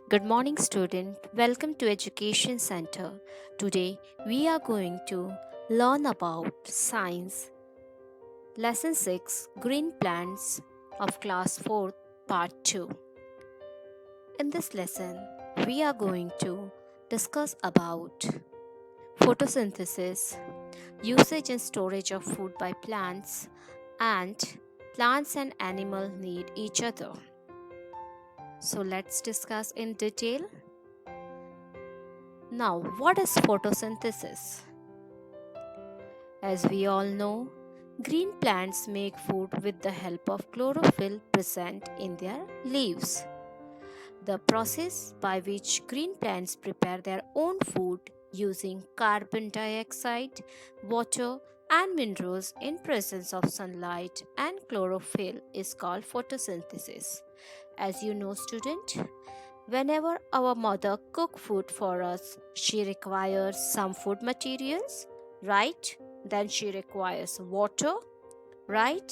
Good morning, student. Welcome to Education Center. Today, we are going to learn about science. Lesson 6 Green Plants of Class 4, Part 2. In this lesson, we are going to discuss about photosynthesis, usage and storage of food by plants, and plants and animals need each other. So, let's discuss in detail. Now, what is photosynthesis? As we all know, green plants make food with the help of chlorophyll present in their leaves. The process by which green plants prepare their own food using carbon dioxide, water, and minerals in presence of sunlight and chlorophyll is called photosynthesis. As you know, student, whenever our mother cooks food for us, she requires some food materials, right? Then she requires water, right?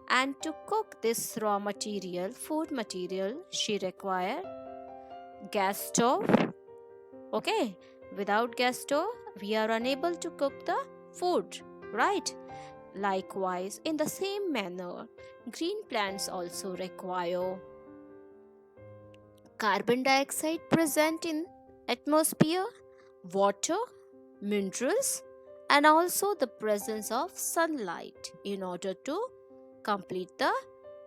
And to cook this raw material, food material, she requires gas stove. Okay, without gas stove, we are unable to cook the food, right? Likewise, in the same manner, green plants also require carbon dioxide present in atmosphere, water, minerals, and also the presence of sunlight in order to complete the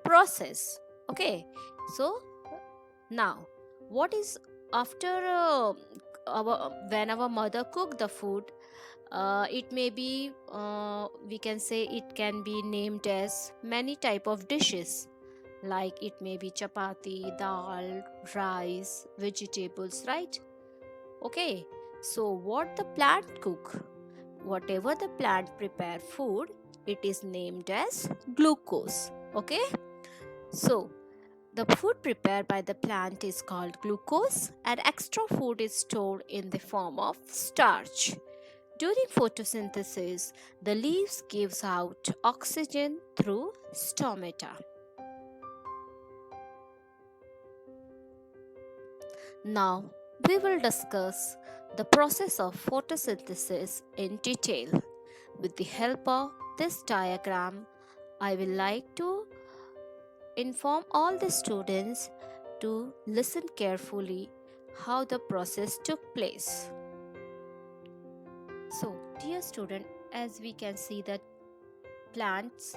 process. Okay, so now what is after when our mother cook the food, it may be we can say it can be named as many type of dishes, like it may be chapati, dal, rice, vegetables, right? Okay, so what the plant cook, whatever the plant prepare food, it is named as glucose. Okay, so the food prepared by the plant is called glucose, and extra food is stored in the form of starch. During photosynthesis, the leaves gives out oxygen through stomata. Now, we will discuss the process of photosynthesis in detail. With the help of this diagram, I will like to inform all the students to listen carefully how the process took place. So, dear student, as we can see the plants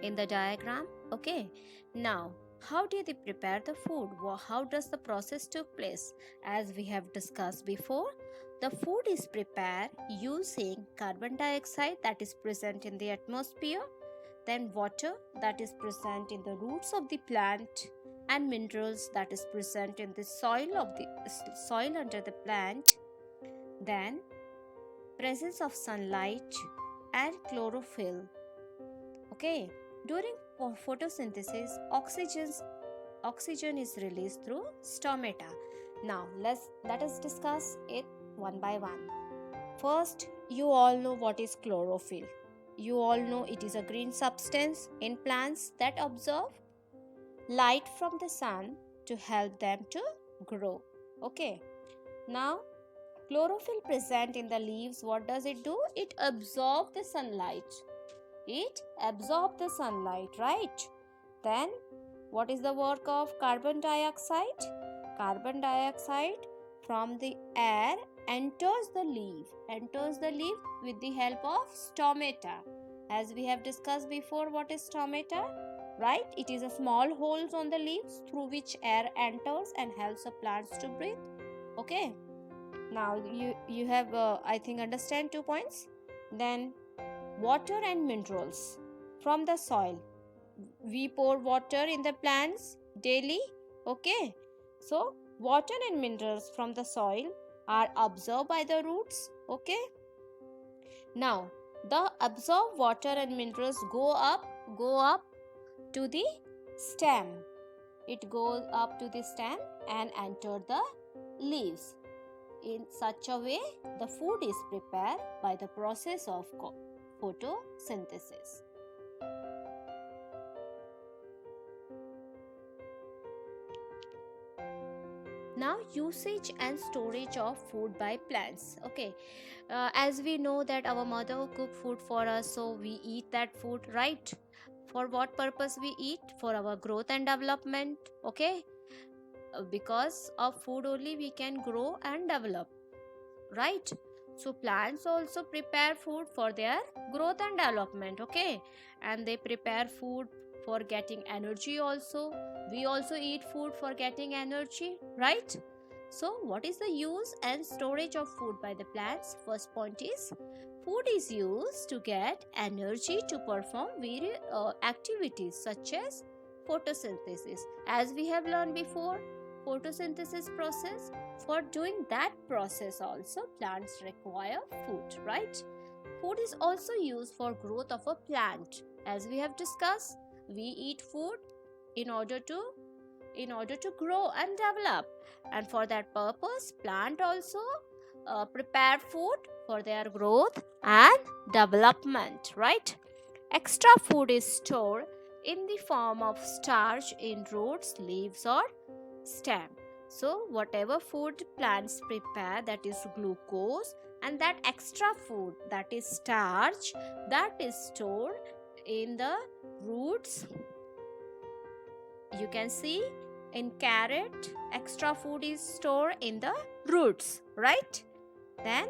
in the diagram, okay, now how do they prepare the food? How does the process took place? As we have discussed before, the food is prepared using carbon dioxide that is present in the atmosphere, then water that is present in the roots of the plant, and minerals that is present in the soil of the soil under the plant, then presence of sunlight and chlorophyll. Okay, during photosynthesis, oxygen is released through stomata. Now let us discuss it one by one. First, you all know what is chlorophyll. You all know it is a green substance in plants that absorb light from the sun to help them to grow. Okay, now chlorophyll present in the leaves, what does it do? It absorbs the sunlight. It absorbs the sunlight, right? Then what is the work of carbon dioxide? Carbon dioxide from the air enters the leaf with the help of stomata. As we have discussed before, what is stomata? Right? It is a small holes on the leaves through which air enters and helps the plants to breathe. Okay. Now you have I think understand 2 points. Then water and minerals from the soil. We pour water in the plants daily. Okay, so water and minerals from the soil are absorbed by the roots. Okay, now the absorbed water and minerals go up to the stem. It goes up to the stem and enter the leaves. In such a way, the food is prepared by the process of photosynthesis. Now, usage and storage of food by plants. Okay, as we know that our mother cook food for us, so we eat that food, right? For what purpose we eat? For our growth and development. Okay, because of food only we can grow and develop, right? So plants also prepare food for their growth and development. Okay, and they prepare food for getting energy also. We also eat food for getting energy, right? So what is the use and storage of food by the plants? First point is, food is used to get energy to perform various activities such as photosynthesis. As we have learned before, photosynthesis process, for doing that process also plants require food, right? Food is also used for growth of a plant. As we have discussed, we eat food in order to grow and develop, and for that purpose plant also prepare food for their growth and development, right? Extra food is stored in the form of starch in roots, leaves, or stem. So, whatever food plants prepare, that is glucose, and that extra food, that is starch, that is stored in the roots. You can see in carrot, extra food is stored in the roots, right? Then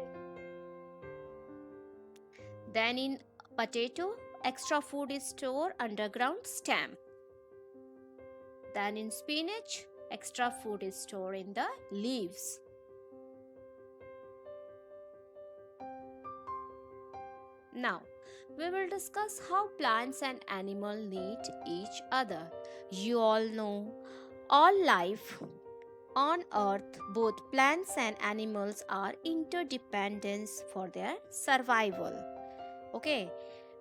in potato, extra food is stored underground stem. Then in spinach, extra food is stored in the leaves. Now, we will discuss how plants and animals need each other. You all know, all life on earth, both plants and animals are interdependent for their survival. Okay,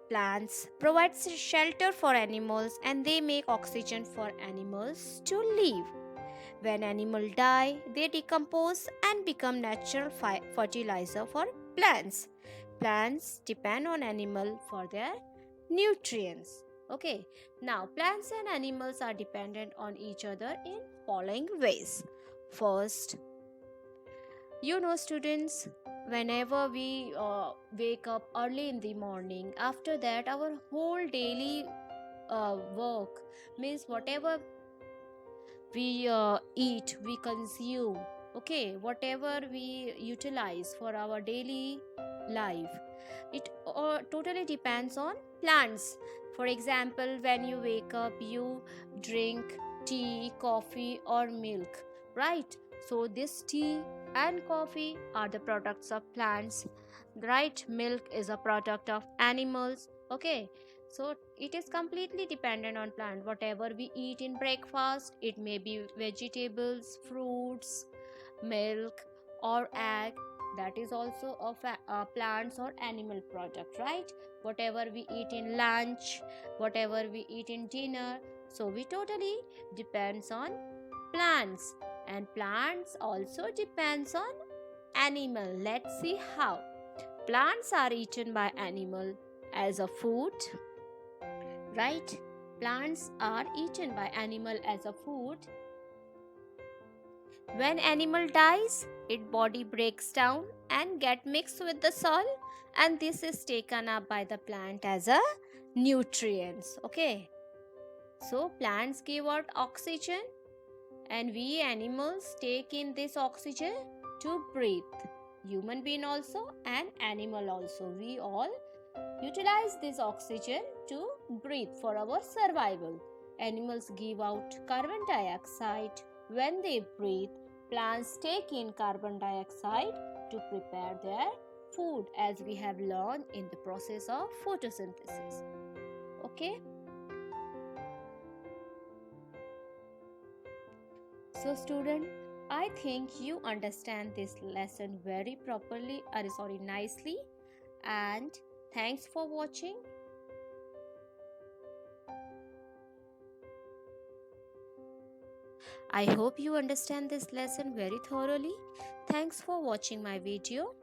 plants provide shelter for animals and they make oxygen for animals to live. When animals die, they decompose and become natural fertilizer for plants. Plants depend on animals for their nutrients. Okay, now plants and animals are dependent on each other in following ways. First, students, whenever we wake up early in the morning, after that our whole daily work, means whatever we eat, we consume, okay, whatever we utilize for our daily life, it totally depends on plants. For example, when you wake up, you drink tea, coffee, or milk, right? So this tea and coffee are the products of plants, right? Milk is a product of animals. Okay, so it is completely dependent on plant. Whatever we eat in breakfast, it may be vegetables, fruits, milk, or egg, that is also a plants or animal product, right? Whatever we eat in lunch, whatever we eat in dinner, so we totally depends on plants, and plants also depends on animal. Let's see how. Plants are eaten by animal as a food, right? Plants are eaten by animal as a food. When animal dies, its body breaks down and get mixed with the soil, and this is taken up by the plant as a nutrients. Okay, so plants give out oxygen and we animals take in this oxygen to breathe. Human being also and animal also, we all utilize this oxygen to breathe for our survival. Animals give out carbon dioxide when they breathe. Plants take in carbon dioxide to prepare their food, as we have learned in the process of photosynthesis. Okay, so student, I think you understand this lesson very properly, nicely, and thanks for watching. I hope you understand this lesson very thoroughly. Thanks for watching my video.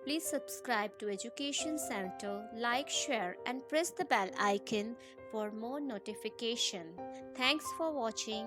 Please subscribe to Education Center, like, share, and press the bell icon for more notification. Thanks for watching.